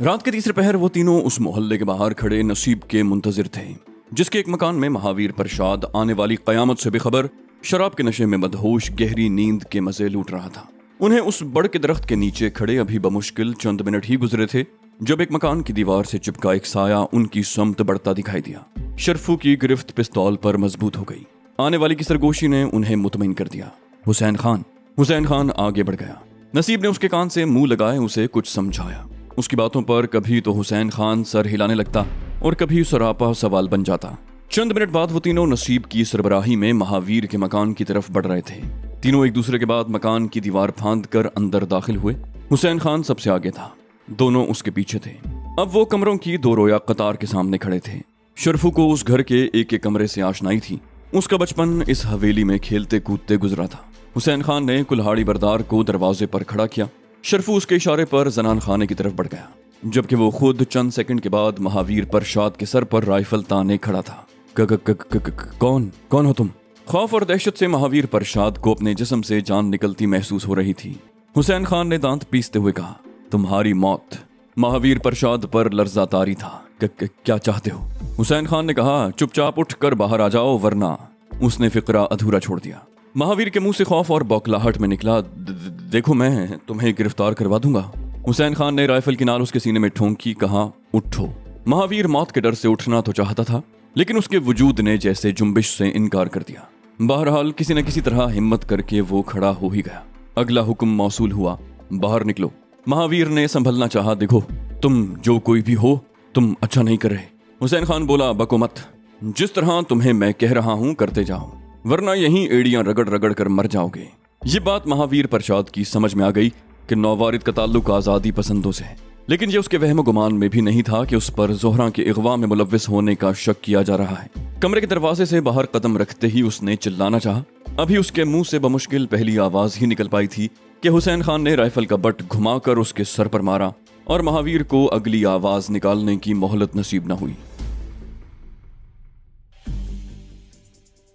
रात के तीसरे पहर वो तीनों उस मोहल्ले के बाहर खड़े नसीब के मुंतजिर थे, जिसके एक मकान में महावीर प्रसाद आने वाली कयामत से बेखबर शराब के नशे में मदहोश गहरी नींद के मजे लूट रहा था। उन्हें उस बड़ के दरख्त के नीचे खड़े अभी बमुश्किल चंद मिनट ही गुजरे थे जब एक मकान की दीवार से चिपका एक साया उनकी समत बढ़ता दिखाई दिया। शर्फू की गिरफ्त पिस्तौल पर मजबूत हो गई। आने वाली की सरगोशी ने उन्हें मुतमईन कर दिया। हुसैन खान आगे बढ़ गया। नसीब ने उसके कान से मुंह लगाए उसे कुछ समझाया। उसकी बातों पर कभी तो हुसैन खान सर हिलाने लगता और कभी सरापा सवाल बन जाता। चंद मिनट बाद वो तीनों नसीब की सरबराही में महावीर के मकान की तरफ बढ़ रहे थे। तीनों एक दूसरे के बाद मकान की दीवार फांद कर अंदर दाखिल हुए। हुसैन खान सबसे आगे था, दोनों उसके पीछे थे। अब वो कमरों की दो रोया कतार के सामने खड़े थे। शर्फू को उस घर के एक एक कमरे से आशनाई थी। उसका बचपन इस हवेली में खेलते कूदते गुजरा था। हुसैन खान ने कुल्हाड़ी बरदार को दरवाजे पर खड़ा किया। शर्फू उसके इशारे पर जनान खाने की तरफ बढ़ गया, जबकि वो खुद चंद सेकंड के बाद महावीर प्रसाद के सर पर राइफल ताने खड़ा था। कौन हो तुम? खौफ और दहशत से महावीर प्रसाद को अपने जिस्म से जान निकलती महसूस हो रही थी। हुसैन खान ने दांत पीसते हुए कहा, तुम्हारी मौत। महावीर प्रसाद पर लर्जा तारी था। क्या चाहते हो? हुसैन खान ने कहा, चुपचाप उठ कर बाहर आ जाओ वरना। उसने फिक्रा अधूरा छोड़ दिया। महावीर के मुंह से खौफ और बौखलाहट में निकला, देखो मैं तुम्हें गिरफ्तार करवा दूंगा। हुसैन खान ने राइफल की नाल उसके सीने में ठोंकी, कहा, उठो। महावीर मौत के डर से उठना तो चाहता था, लेकिन उसके वजूद ने जैसे जुम्बिश से इनकार कर दिया। बहरहाल किसी न किसी तरह हिम्मत करके वो खड़ा हो ही गया। अगला हुक्म मौसूल हुआ, बाहर निकलो। महावीर ने संभलना चाहा, देखो तुम जो कोई भी हो, तुम अच्छा नहीं कर रहे। हुसैन खान बोला, बको मत। जिस तरह तुम्हें मैं कह रहा हूं करते जाओ, वरना यहीं एड़ियां रगड़ रगड़ कर मर जाओगे। ये बात महावीर प्रसाद की समझ में आ गई कि नौवारिद का ताल्लुक आजादी पसंदों से है, लेकिन ये उसके वहम गुमान में भी नहीं था कि उस पर जोहरा के इगवा में मुलव्विस होने का शक किया जा रहा है। कमरे के दरवाजे से बाहर कदम रखते ही उसने चिल्लाना चाहा। अभी उसके मुंह से बमुश्किल पहली आवाज ही निकल पाई थी कि हुसैन खान ने राइफल का बट घुमाकर उसके सर पर मारा और महावीर को अगली आवाज निकालने की मोहलत नसीब न हुई।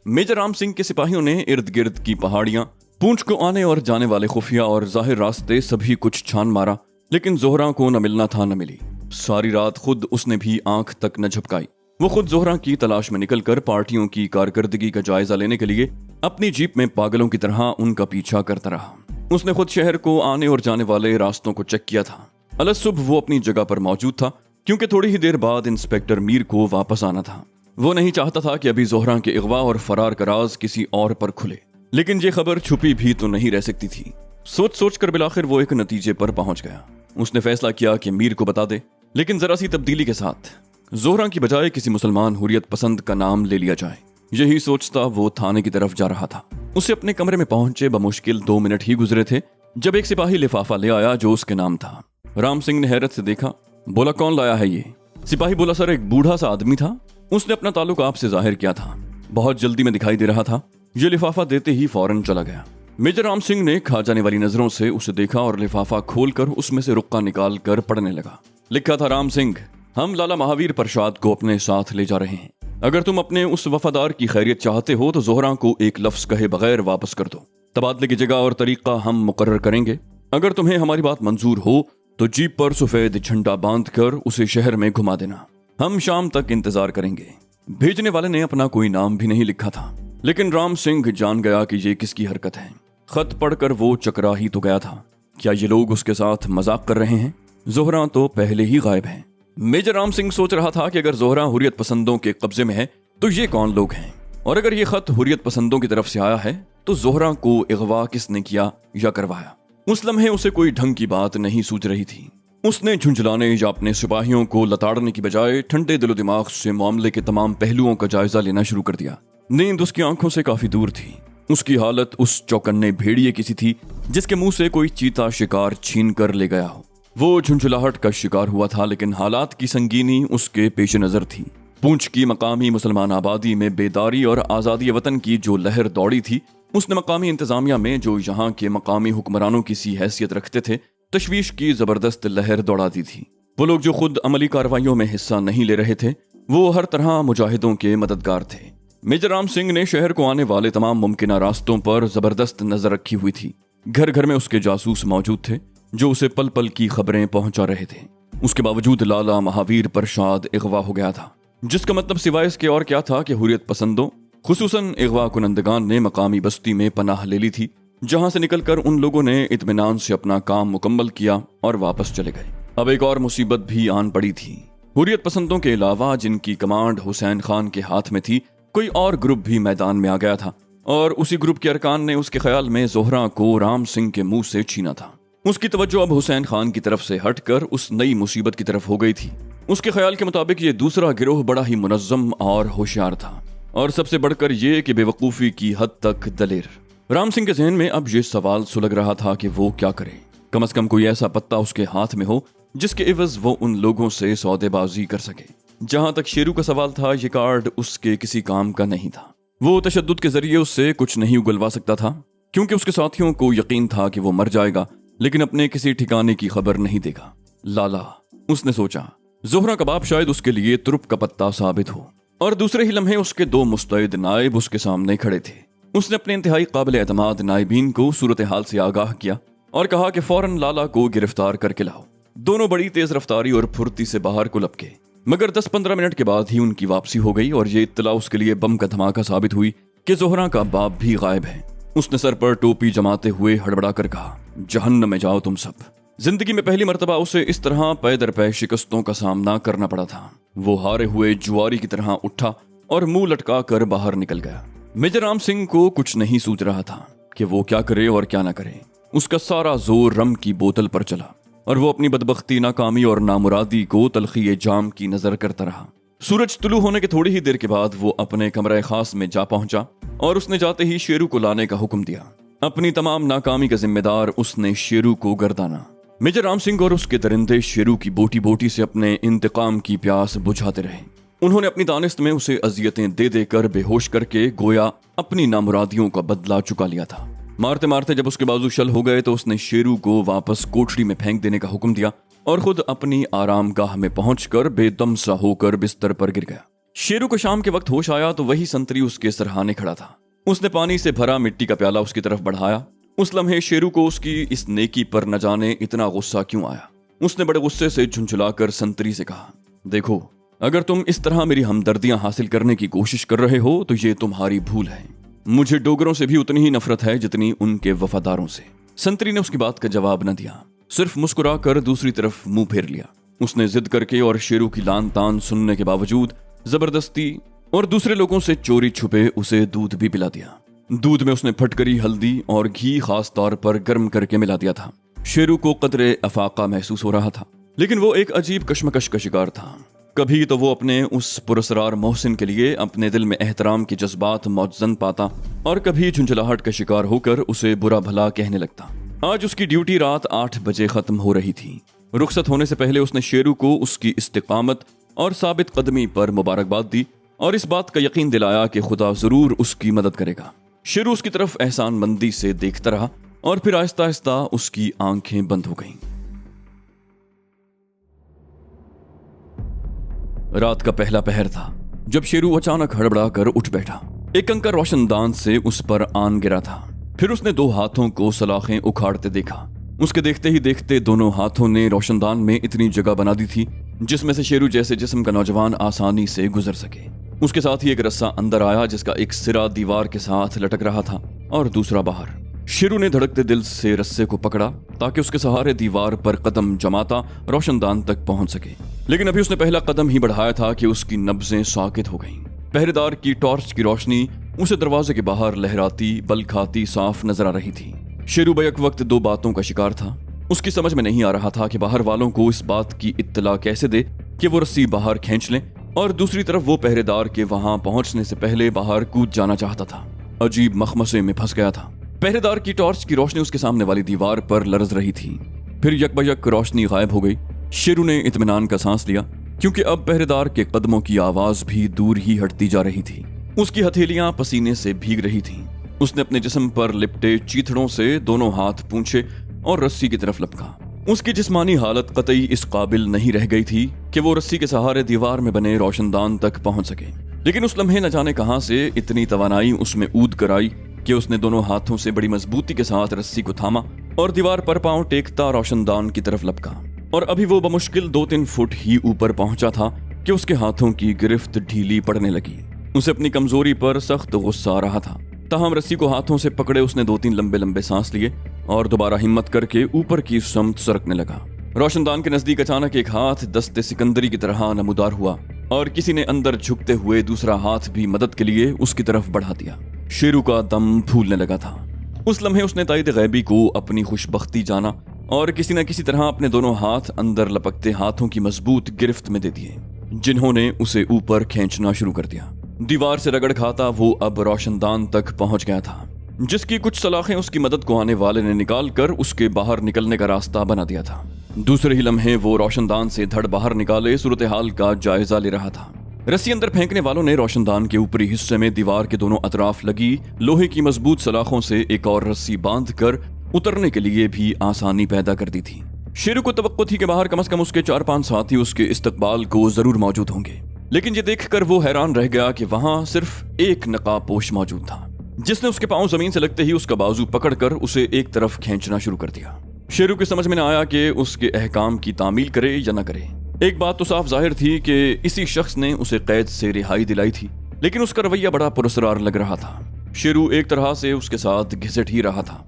मेजर राम सिंह के सिपाहियों ने इर्द गिर्द की पहाड़ियां, पूंछ को आने और जाने वाले खुफिया और जाहिर रास्ते सभी कुछ छान मारा, लेकिन जोहरा को न मिलना था न मिली। सारी रात खुद उसने भी आंख तक न झपकाई। वो खुद जोहरा की तलाश में निकलकर पार्टियों की कारकर्दगी का जायजा लेने के लिए अपनी जीप में पागलों की तरह उनका पीछा करता रहा। उसने खुद शहर को आने और जाने वाले रास्तों को चेक किया था। अलग सुबह वो अपनी जगह पर मौजूद था, क्योंकि थोड़ी ही देर बाद इंस्पेक्टर मीर को वापस आना था। वो नहीं चाहता था कि अभी जोहरा के इगवा और फरार का राज किसी और पर खुले, लेकिन ये खबर छुपी भी तो नहीं रह सकती थी। सोच कर बिलाखिर वो एक नतीजे पर पहुंच गया। उसने फैसला किया कि मीर को बता दे, लेकिन जरा सी तब्दीली के साथ। जोहरा की बजाय किसी मुसलमान हुर्रियत पसंद का नाम ले लिया जाए। यही सोचता वो थाने की तरफ जा रहा था। उसे अपने कमरे में पहुंचे बमुश्किल 2 मिनट ही गुजरे थे जब एक सिपाही लिफाफा ले आया जो उसके नाम था। राम सिंह ने हैरत से देखा, बोला, कौन लाया है ये? सिपाही बोला, सर एक बूढ़ा सा आदमी था, उसने अपना ताल्लुक आपसे जाहिर किया था, बहुत जल्दी में दिखाई दे रहा था। ये लिफाफा देते ही फौरन चला गया। मेजर राम सिंह ने खा जाने वाली नजरों से उसे देखा और लिफाफा खोलकर उसमें से रुक्का निकाल कर पढ़ने लगा। लिखा था, राम सिंह, हम लाला महावीर प्रसाद को अपने साथ ले जा रहे हैं। अगर तुम अपने उस वफादार की खैरियत चाहते हो तो जोहरा को एक लफ्ज कहे बगैर वापस कर दो। तबादले की जगह और तरीका हम मुकर्रर करेंगे। अगर तुम्हें हमारी बात मंजूर हो तो जीप पर सफेद झंडा बांध कर उसे शहर में घुमा देना। हम शाम तक इंतजार करेंगे। भेजने वाले ने अपना कोई नाम भी नहीं लिखा था, लेकिन राम सिंह जान गया कि ये किसकी हरकत है। खत पढ़कर वो चकरा ही तो गया था। क्या ये लोग उसके साथ मजाक कर रहे हैं? जोहरा तो पहले ही गायब है। मेजर राम सिंह सोच रहा था कि अगर जोहरा हुर्रियत पसंदों के कब्जे में है तो ये कौन लोग हैं, और अगर ये खत हुर्रियत पसंदों की तरफ से आया है तो जोहरा को इगवा किसने किया या करवाया। उस लम्हे उसे कोई ढंग की बात नहीं सूझ रही थी। उसने झुंझलाने या अपने सिपाहियों को लताड़ने की बजाय ठंडे दिलो दिमाग से मामले के तमाम पहलुओं का जायजा लेना शुरू कर दिया। नींद उसकी आंखों से काफी दूर थी। उसकी हालत उस चौकन्ने भेड़िए की सी थी जिसके मुंह से कोई चीता शिकार छीन कर ले गया हो। वो झुंझलाहट का शिकार हुआ था, लेकिन हालात की संगीनी उसके पेश नजर थी। पूंछ की मकामी मुसलमान आबादी में बेदारी और आजादी वतन की जो लहर दौड़ी थी, उसने मकामी इंतजामिया में जो यहाँ के मकामी हुक्मरानों की सी हैसियत रखते थे, तशवीश की जबरदस्त लहर दौड़ा दी थी। वो लोग जो खुद अमली कार्रवाइयों में हिस्सा नहीं ले रहे थे, वो हर तरह मुजाहिदों के मददगार थे। मेजर राम सिंह ने शहर को आने वाले तमाम मुमकिन रास्तों पर जबरदस्त नजर रखी हुई थी। घर घर में उसके जासूस मौजूद थे जो उसे पल पल की खबरें पहुंचा रहे थे। उसके बावजूद लाला महावीर प्रसाद अगवा हो गया था, जिसका मतलब सिवाय इसके और क्या था कि हुर्रियत पसंदों खुसूसन अगवा कुनंदगान ने मकामी बस्ती में पनाह ले ली थी, जहां से निकलकर उन लोगों ने इत्मीनान से अपना काम मुकम्मल किया और वापस चले गए। अब एक और मुसीबत भी आन पड़ी थी। हुर्रियत पसंदों के अलावा जिनकी कमांड हुसैन खान के हाथ में थी, कोई और ग्रुप भी मैदान में आ गया था और उसी ग्रुप के अरकान ने उसके ख्याल में जोहरा को राम सिंह के मुंह से छीना था। उसकी तवज्जो अब हुसैन खान की तरफ से हटकर उस नई मुसीबत की तरफ हो गई थी। उसके ख्याल के मुताबिक ये दूसरा गिरोह बड़ा ही मुनज्जम और होशियार था, और सबसे बढ़कर ये कि बेवकूफ़ी की हद तक दलेर। राम सिंह के जहन में अब ये सवाल सुलग रहा था कि वो क्या करे। कम से कम कोई ऐसा पत्ता उसके हाथ में हो जिसके एवज वो उन लोगों से सौदेबाजी कर सके। जहां तक शेरू का सवाल था, ये कार्ड उसके किसी काम का नहीं था। वो तशद्दुद के जरिए उससे कुछ नहीं उगलवा सकता था, क्योंकि उसके साथियों को यकीन था कि वो मर जाएगा, लेकिन अपने किसी ठिकाने की खबर नहीं देगा। लाला, उसने सोचा, जोहरा कबाब शायद उसके लिए तुरुप का पत्ता साबित हो। और दूसरे ही लम्हे उसके दो मुस्तैद नायब उसके सामने खड़े थे। उसने अपने इंतहाई काबिल एतमाद नायबीन को सूरत हाल से आगाह किया और कहा कि फौरन लाला को गिरफ्तार करके लाओ। दोनों बड़ी तेज रफ्तारी और फुर्ती से बाहर को लपके, मगर 10-15 मिनट के बाद ही उनकी वापसी हो गई और ये इत्तला उसके लिए बम का धमाका साबित हुई कि जोहरा का बाप भी गायब है। उसने सर पर टोपी जमाते हुए हड़बड़ा कर कहा, जहन्नम में जाओ तुम सब। जिंदगी में पहली मर्तबा उसे इस तरह पै दर पै शिकस्तों का सामना करना पड़ा था। वो हारे हुए जुआरी की तरह उठा और मुंह लटका कर बाहर निकल गया। मेजर राम सिंह को कुछ नहीं सूझ रहा था कि वो क्या करे और क्या ना करे। उसका सारा जोर रम की बोतल पर चला और वो अपनी बदबख्ती, नाकामी और नामुरादी को तलखी जाम की नजर करता रहा। सूरज तुलू होने के थोड़ी ही देर के बाद वो अपने कमरे खास में जा पहुंचा और उसने जाते ही शेरू को लाने का हुक्म दिया। अपनी तमाम नाकामी का जिम्मेदार उसने शेरू को गर्दाना। मेजर राम सिंह और उसके दरिंदे शेरू की बोटी बोटी से अपने इंतकाम की प्यास बुझाते रहे। उन्होंने अपनी दानिस्त में उसे अजियतें दे देकर बेहोश करके गोया अपनी नामुरादियों का बदला चुका लिया था। मारते मारते जब उसके बाजू शल हो गए तो उसने शेरू को वापस कोठरी में फेंक देने का हुक्म दिया और खुद अपनी आरामगाह में पहुंचकर बेदम सा होकर बिस्तर पर गिर गया। शेरू को शाम के वक्त होश आया तो वही संतरी उसके सरहाने खड़ा था। उसने पानी से भरा मिट्टी का प्याला उसकी तरफ बढ़ाया। उस लम्हे शेरू को उसकी इस नेकी पर न जाने इतना गुस्सा क्यों आया। उसने बड़े गुस्से से झुंझुलाकर संतरी से कहा, देखो, अगर तुम इस तरह मेरी हमदर्दियां हासिल करने की कोशिश कर रहे हो तो ये तुम्हारी भूल है। मुझे डोगरों से भी उतनी ही नफरत है जितनी उनके वफादारों से। संतरी ने उसकी बात का जवाब न दिया, सिर्फ मुस्कुराकर दूसरी तरफ मुंह फेर लिया। उसने जिद करके और शेरू की लान तान सुनने के बावजूद जबरदस्ती और दूसरे लोगों से चोरी छुपे उसे दूध भी पिला दिया। दूध में उसने फटकरी हल्दी और घी खास तौर पर गर्म करके मिला दिया था। शेरू को कदरे अफाका महसूस हो रहा था, लेकिन वो एक अजीब कश्मकश का शिकार था। कभी तो वो अपने उस पुरस्कार मोहसिन के लिए अपने दिल में एहतराम के जज्बात मौजन पाता और कभी झुंझलाहट का शिकार होकर उसे बुरा भला कहने लगता। आज उसकी ड्यूटी रात 8 बजे खत्म हो रही थी। रुखसत होने से पहले उसने शेरू को उसकी इस्तिकामत और साबित कदमी पर मुबारकबाद दी और इस बात का यकीन दिलाया कि खुदा जरूर उसकी मदद करेगा। शेरू उसकी तरफ एहसानमंदी से देखता रहा और फिर आहिस्ता आहिस्ता उसकी आंखें बंद हो गईं। रात का पहला पहर था जब शेरू अचानक हड़बड़ा कर उठ बैठा। एक कंकर रोशनदान से उस पर आन गिरा था। फिर उसने 2 हाथों को सलाखें उखाड़ते देखा। उसके देखते ही देखते दोनों हाथों ने रोशनदान में इतनी जगह बना दी थी जिसमें से शेरू जैसे जिस्म का नौजवान आसानी से गुजर सके। उसके साथ ही एक रस्सा अंदर आया जिसका एक सिरा दीवार के साथ लटक रहा था और दूसरा बाहर। शेरू ने धड़कते दिल से रस्से को पकड़ा ताकि उसके सहारे दीवार पर कदम जमाता रोशनदान तक पहुंच सके, लेकिन अभी उसने पहला कदम ही बढ़ाया था कि उसकी नब्जें साकित हो गईं। पहरेदार की टॉर्च की रोशनी उसे दरवाजे के बाहर लहराती बल खाती साफ नजर आ रही थी। शेरू बैक वक्त 2 बातों का शिकार था। उसकी समझ में नहीं आ रहा था कि बाहर वालों को इस बात की इत्तला कैसे दे कि वो रस्सी बाहर खींच लें, और दूसरी तरफ वो पहरेदार के वहां पहुंचने से पहले बाहर कूद जाना चाहता था। अजीब मखमसे में फंस गया था। पहरेदार की टॉर्च की रोशनी उसके सामने वाली दीवार पर लरज रही थी, फिर यकबयक रोशनी गायब हो गई। शेरू ने इत्मीनान का सांस लिया क्योंकि अब पहरेदार के कदमों की आवाज भी दूर ही हटती जा रही थी। उसकी हथेलियां पसीने से भीग रही थीं। उसने अपने जिस्म पर लिपटे चीथड़ों से दोनों हाथ पूंछे और रस्सी की तरफ लपका। उसकी जिस्मानी हालत कतई इस काबिल नहीं रह गई थी कि वो रस्सी के सहारे दीवार में बने रोशनदान तक पहुंच सके, लेकिन उस लम्हे न जाने कहां से इतनी तवानाई उसमें ऊद कर आई कि उसने दोनों हाथों से बड़ी मजबूती के साथ रस्सी को थामा और दीवार पर पांव टेकता रोशनदान की तरफ लपका। और अभी वो बमुश्किल 2-3 फुट ही ऊपर पहुंचा था कि उसके हाथों की गिरफ्त ढीली पड़ने लगी। उसे अपनी कमजोरी पर सख्त गुस्सा आ रहा था। ताहम रस्सी को हाथों से पकड़े उसने 2-3 लंबे लंबे सांस लिए और दोबारा हिम्मत करके ऊपर की समत सरकने लगा। रोशनदान के नजदीक अचानक एक हाथ दस्ते सिकंदरी की तरह नमूदार हुआ और किसी ने अंदर झुकते हुए दूसरा हाथ भी मदद के लिए उसकी तरफ बढ़ा दिया। शेरू का दम फूलने लगा था। उस लम्हे उसने ताईद गैबी को अपनी खुशबख्ती जाना और किसी न किसी तरह अपने दोनों हाथ अंदर लपकते हाथों की मजबूत गिरफ्त में दे दिए, जिन्होंने उसे ऊपर खींचना शुरू कर दिया। दीवार से रगड़ खाता वो अब रोशनदान तक पहुंच गया था, जिसकी कुछ सलाखें उसकी मदद को आने वाले ने निकाल कर उसके बाहर निकलने का रास्ता बना दिया था। दूसरे ही लम्हे वो रोशनदान से धड़ बाहर निकाले सूरत हाल का जायजा ले रहा था। रस्सी अंदर फेंकने वालों ने रोशनदान के ऊपरी हिस्से में दीवार के दोनों अतराफ लगी लोहे की मजबूत सलाखों से एक और रस्सी बांधकर उतरने के लिए भी आसानी पैदा कर दी थी। शेरू को तवक्को थी कि बाहर कम से कम उसके 4-5 साथी उसके इस्तकबाल को जरूर मौजूद होंगे, लेकिन ये देखकर वो हैरान रह गया कि वहां सिर्फ एक नकाबपोश मौजूद था, जिसने उसके पांव जमीन से लगते ही उसका बाजू पकड़कर उसे एक तरफ खींचना शुरू कर दिया। शेरू की समझ में न आया कि उसके अहकाम की तामील करे या न करे। एक बात तो साफ जाहिर थी कि इसी शख्स ने उसे कैद से रिहाई दिलाई थी, लेकिन उसका रवैया बड़ा पुरस्कार लग रहा था। शेरू एक तरह से उसके साथ घिसट ही रहा था।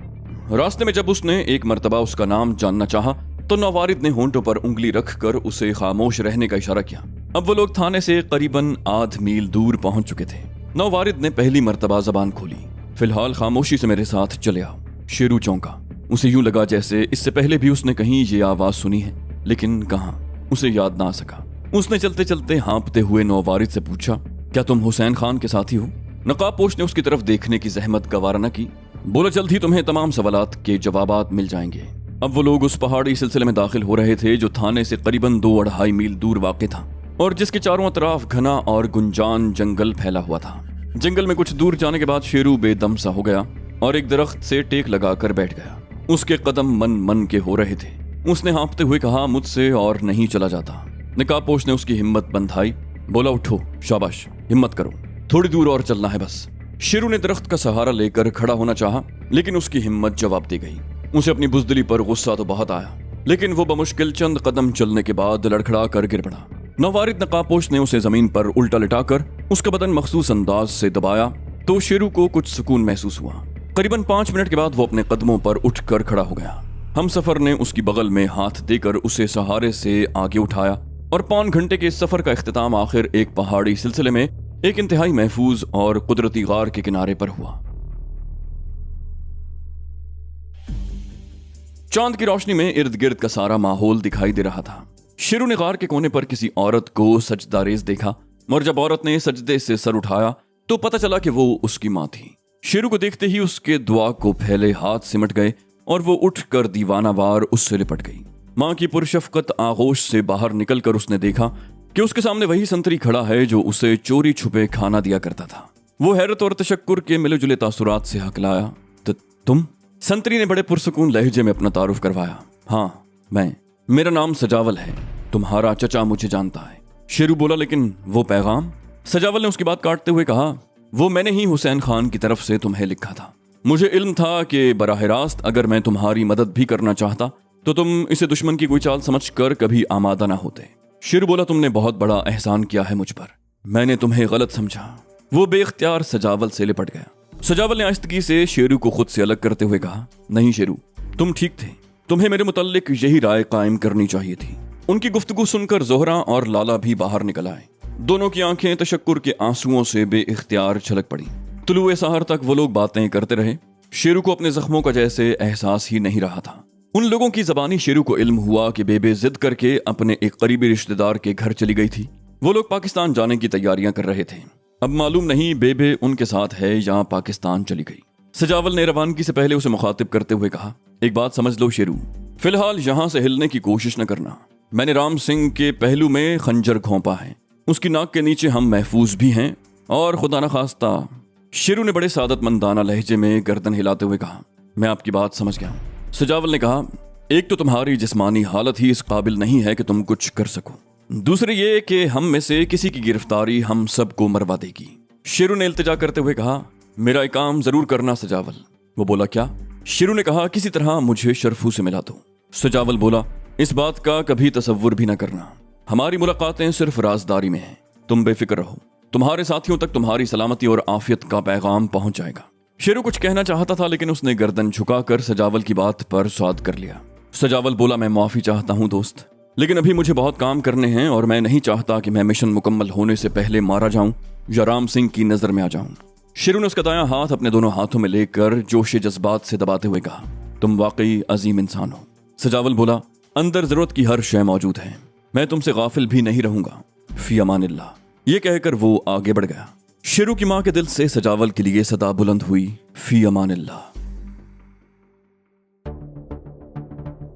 रास्ते में जब उसने एक मर्तबा उसका नाम जानना चाहा तो नौवारिद ने होंठों पर उंगली रखकर उसे खामोश रहने का इशारा किया। अब वो लोग थाने से करीबन आध मील दूर पहुंच चुके थे। नौवारिद ने पहली मर्तबा जबान खोली, फिलहाल खामोशी से मेरे साथ चले आओ। शेरू चौंका। उसे यूं लगा जैसे इससे पहले भी उसने कहीं ये आवाज सुनी है, लेकिन कहां, उसे याद ना आ सका। उसने चलते चलते हाँपते हुए नौवारिद से पूछा, क्या तुम हुसैन खान के साथी हो? नकाबपोश ने उसकी तरफ देखने की जहमत गवारा न की। बोला, जल्द ही तुम्हें तमाम सवालात के जवाबात मिल जाएंगे। अब वो लोग उस पहाड़ी सिलसिले में दाखिल हो रहे थे जो थाने से करीबन 2-2.5 मील दूर वाक़ था और जिसके चारों तरफ घना और गुंजान जंगल फैला हुआ था। जंगल में कुछ दूर जाने के बाद शेरू बेदम सा हो गया और एक दरख्त से टेक लगाकर बैठ गया। उसके कदम मन मन के हो रहे थे। उसने हाँफते हुए कहा, मुझसे और नहीं चला जाता। नकाबपोश ने उसकी हिम्मत बंधाई। बोला, उठो, शाबाश, हिम्मत करो, थोड़ी दूर और चलना है बस। शेरू ने दरख्त का सहारा लेकर खड़ा होना चाहा, लेकिन उसकी हिम्मत जवाब दे गई। उसे अपनी बुजदिली पर गुस्सा तो बहुत आया, लेकिन वो बमुश्किल चंद कदम चलने के बाद लड़खड़ा कर गिर पड़ा। नौवारिद नकाबपोश ने उसे जमीन पर उल्टा लिटाकर उसका बदन मखसूस अंदाज से दबाया तो शेरू को कुछ सुकून महसूस हुआ। करीबन 5 मिनट के बाद वो अपने कदमों पर उठकर खड़ा हो गया। हमसफर ने उसकी बगल में हाथ देकर उसे सहारे से आगे उठाया और 5 घंटे के इस सफर का इख्तिताम आखिर एक पहाड़ी सिलसिले में एक इंतहाई महफूज और कुदरती गार के किनारे पर हुआ। चांद की रोशनी में इर्द गिर्द का सारा माहौल दिखाई दे रहा था। शेरू ने गार के कोने पर किसी औरत को सजदारेज देखा और जब औरत ने सजदे से सर उठाया तो पता चला कि वो उसकी मां थी। शेरू को देखते ही उसके दुआ को फैले हाथ सिमट गए और वो उठकर दीवानावार उससे लिपट गई। मां की पुरशफकत आगोश से बाहर निकलकर उसने देखा कि उसके सामने वही संतरी खड़ा है जो उसे चोरी छुपे खाना दिया करता था। वो हैरत और तशक्कुर के मिले जुले तासुरात से हकलाया, तुम? संतरी ने बड़े पुरसुकून लहजे में अपना तारुफ करवाया। हाँ, मेरा नाम सजावल है, तुम्हारा चचा मुझे जानता है। शेरू बोला, लेकिन वो पैगाम? सजावल ने उसकी बात काटते हुए कहा, वो मैंने ही हुसैन खान की तरफ से तुम्हें लिखा था। मुझे इल्म था कि बराह रास्त अगर मैं तुम्हारी मदद भी करना चाहता तो तुम इसे दुश्मन की कोई चाल समझकर कभी आमादा ना होते। शेरू बोला, तुमने बहुत बड़ा एहसान किया है मुझ पर, मैंने तुम्हें गलत समझा। वो बेख्तियार सजावल से लिपट गया। सजावल ने आहिस्तगी से शेरू को खुद से अलग करते हुए कहा, नहीं शेरू, तुम ठीक थे, तुम्हें मेरे मुतल्लिक यही राय कायम करनी चाहिए थी। उनकी गुफ्तगू सुनकर जोहरा और लाला भी बाहर निकल आए। दोनों की आंखें तशक्कुर के आंसुओं से बेइख्तियार छलक पड़ी। तुलुए सहर तक वो लोग बातें करते रहे। शेरू को अपने जख्मों का जैसे एहसास ही नहीं रहा था। उन लोगों की जबानी शेरू को इल्म हुआ कि बेबे जिद करके अपने एक करीबी रिश्तेदार के घर चली गई थी। वो लोग पाकिस्तान जाने की तैयारियां कर रहे थे। अब मालूम नहीं बेबे उनके साथ है या पाकिस्तान चली गई। सजावल ने रवानगी से पहले उसे मुखातिब करते हुए कहा, एक बात समझ लो शेरू, फिलहाल यहां से हिलने की कोशिश न करना। मैंने राम सिंह के पहलू में खंजर घोंपा है, उसकी नाक के नीचे हम महफूज भी हैं और खुदा न खास्ता। शेरू ने बड़े सादतमंदाना लहजे में गर्दन हिलाते हुए कहा, मैं आपकी बात समझ गया। सजावल ने कहा, एक तो तुम्हारी जिस्मानी हालत ही इस काबिल नहीं है कि तुम कुछ कर सको, दूसरे ये कि हम में से किसी की गिरफ्तारी हम सबको मरवा देगी। शेरू ने इल्तिजा करते हुए कहा, मेरा एक काम जरूर करना सजावल। वो बोला, क्या? शेरू ने कहा, किसी तरह मुझे शरफू से मिला दो। सजावल बोला, इस बात का कभी तसव्वुर भी न करना। हमारी मुलाकातें सिर्फ राजदारी में हैं। तुम बेफिक्र रहो, तुम्हारे साथियों तक तुम्हारी सलामती और आफियत का पैगाम पहुंच जाएगा। शेरू कुछ कहना चाहता था, लेकिन उसने गर्दन झुकाकर सजावल की बात पर स्वाद कर लिया। सजावल बोला, मैं माफी चाहता हूं दोस्त, लेकिन अभी मुझे बहुत काम करने हैं और मैं नहीं चाहता कि मैं मिशन मुकम्मल होने से पहले मारा जाऊं या राम सिंह की नजर में आ जाऊं। शेरू ने उसका दायां हाथ अपने दोनों हाथों में लेकर जोश जज्बात से दबाते हुए कहा, तुम वाकई अजीम इंसान हो। सजावल बोला, अंदर जरूरत की हर शय मौजूद है, मैं तुमसे गाफिल भी नहीं रहूंगा। फी अमानिल्लाह। ये कहकर वो आगे बढ़ गया। शेरू की मां के दिल से सजावल के लिए सदा बुलंद हुई, फी अमानिल्लाह।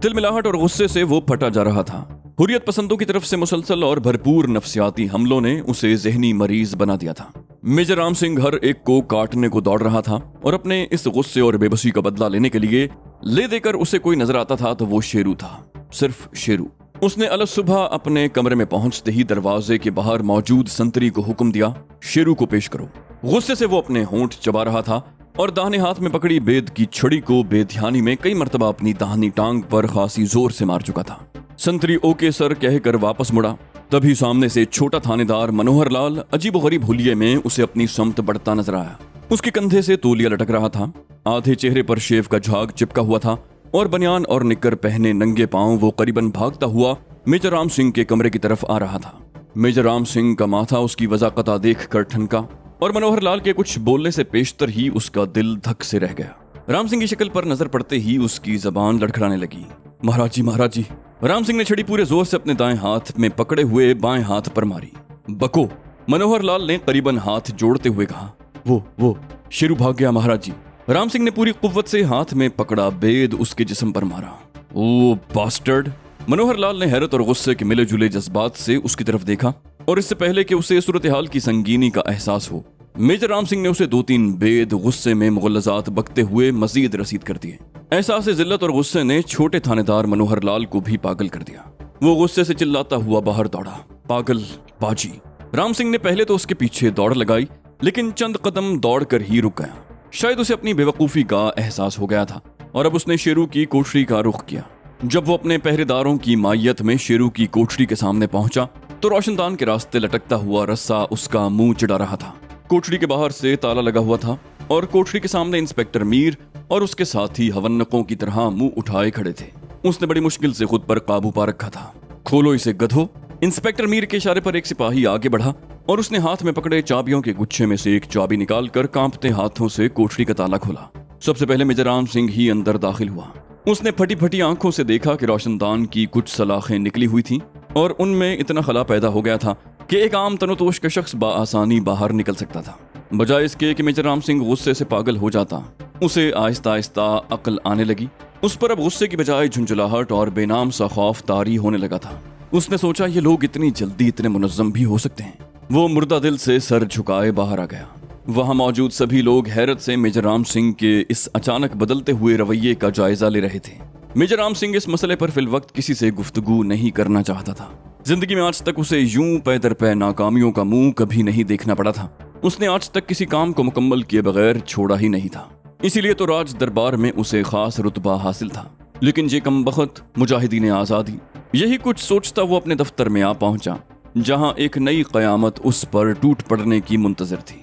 तिलमिलाहट और गुस्से से वो फटा जा रहा था। हुर्रियत पसंदों की तरफ से मुसलसल और भरपूर नफ्सियाती हमलों ने उसे जहनी मरीज बना दिया था। मेजर राम सिंह हर एक को काटने को दौड़ रहा था और अपने इस गुस्से और बेबसी का बदला लेने के लिए ले देकर उसे कोई नजर आता था तो वो शेरू था, सिर्फ शेरू। उसने अलग सुबह अपने कमरे में पहुंचते ही दरवाजे के बाहर मौजूद संतरी को हुक्म दिया, शेरू को पेश करो। गुस्से से वो अपने होंठ चबा रहा था और दाहिने हाथ में पकड़ी बेद की छड़ी को बेध्यानी में कई मर्तबा अपनी दाहिनी टांग पर खासी जोर से मार चुका था। संतरी ओके सर कहकर वापस मुड़ा, तभी सामने से छोटा थानेदार मनोहर लाल अजीबोगरीब हुलिये में उसे अपनी समत बढ़ता नजर आया। उसके कंधे से तौलिया लटक रहा था, आधे चेहरे पर शेव का झाग चिपका हुआ था और बनियान और निक्कर पहने नंगे पांव वो करीबन भागता हुआ मेजर राम सिंह के कमरे की तरफ आ रहा था। मेजर राम सिंह का माथा उसकी वजाकता देख कर ठनका और मनोहर लाल के कुछ बोलने से पेशतर ही उसका दिल धक से रह गया। राम सिंह की शक्ल पर नजर पड़ते ही उसकी जबान लड़खड़ाने लगी। महाराज जी, महाराज जी। राम सिंह ने छड़ी पूरे जोर से अपने दाएं हाथ में पकड़े हुए बाएं हाथ पर मारी। बको, मनोहर लाल ने करीबन हाथ जोड़ते हुए कहा। वो शेरू भाग गया महाराज जी। राम सिंह ने पूरी कुव्वत से हाथ में पकड़ा बेद उसके जिस्म पर मारा। ओ बास्टर्ड। मनोहर लाल ने हैरत और गुस्से के मिले जुले जज्बात से उसकी तरफ देखा और इससे पहले कि उसे सूरत हाल की संगीनी का एहसास हो, मेजर राम सिंह ने उसे 2-3 बेद गुस्से में मुगल्लजात बकते हुए मजीद रसीद कर दिए। एहसास जिल्लत और गुस्से ने छोटे थानेदार मनोहर लाल को भी पागल कर दिया। वो गुस्से से चिल्लाता हुआ बाहर दौड़ा, पागल बाजी। राम सिंह ने पहले तो उसके पीछे दौड़ लगाई, लेकिन चंद कदम दौड़कर ही रुक गया। शायद उसे अपनी बेवकूफी का एहसास हो गया था और अब उसने शेरू की कोठरी का रुख किया। जब वो अपने पहरेदारों की मायत में शेरू की कोठरी के सामने पहुंचा तो रोशनदान के रास्ते लटकता हुआ रस्सा उसका मुंह चिढ़ा रहा था। कोठरी के बाहर से ताला लगा हुआ था और कोठरी के सामने इंस्पेक्टर मीर और उसके साथी हवन्नकों की तरह मुंह उठाए खड़े थे। उसने बड़ी मुश्किल से खुद पर काबू पा रखा था। खोलो इसे गधो। इंस्पेक्टर मीर के इशारे पर एक सिपाही आगे बढ़ा और उसने हाथ में पकड़े चाबियों के गुच्छे में से एक चाबी निकालकर कांपते हाथों से कोठरी का ताला खोला। सबसे पहले मेजर राम सिंह ही अंदर दाखिल हुआ। उसने फटी फटी आंखों से देखा कि रोशनदान की कुछ सलाखें निकली हुई थीं और उनमें इतना खला पैदा हो गया था कि एक आम तनोतोश का शख्स बाआसानी बाहर निकल सकता था। बजाय इसके कि मेजर राम सिंह गुस्से से पागल हो जाता, उसे आहिस्ता आहिस्ता अक्ल आने लगी। उस पर अब गुस्से की बजाय झुंझुलाहट और बेनाम सा खौफ तारी होने लगा था। उसने सोचा, ये लोग इतनी जल्दी इतने मुनज़्ज़म भी हो सकते हैं। वो मुर्दा दिल से सर झुकाए बाहर आ गया। वहां मौजूद सभी लोग हैरत से मेजर राम सिंह के इस अचानक बदलते हुए रवैये का जायजा ले रहे थे। मेजर राम सिंह इस मसले पर फिल वक्त किसी से गुफ्तगू नहीं करना चाहता था। जिंदगी में आज तक उसे यूं पै दर पै नाकामियों का मुंह कभी नहीं देखना पड़ा था। उसने आज तक किसी काम को मुकम्मल किए बगैर छोड़ा ही नहीं था। इसीलिए तो राज दरबार में उसे खास रुतबा हासिल था। लेकिन ये कमबख्त मुजाहिदीन आज़ादी, यही कुछ सोचता वो अपने दफ्तर में आ पहुंचा, जहां एक नई क़यामत उस पर टूट पड़ने की मुंतज़िर थी।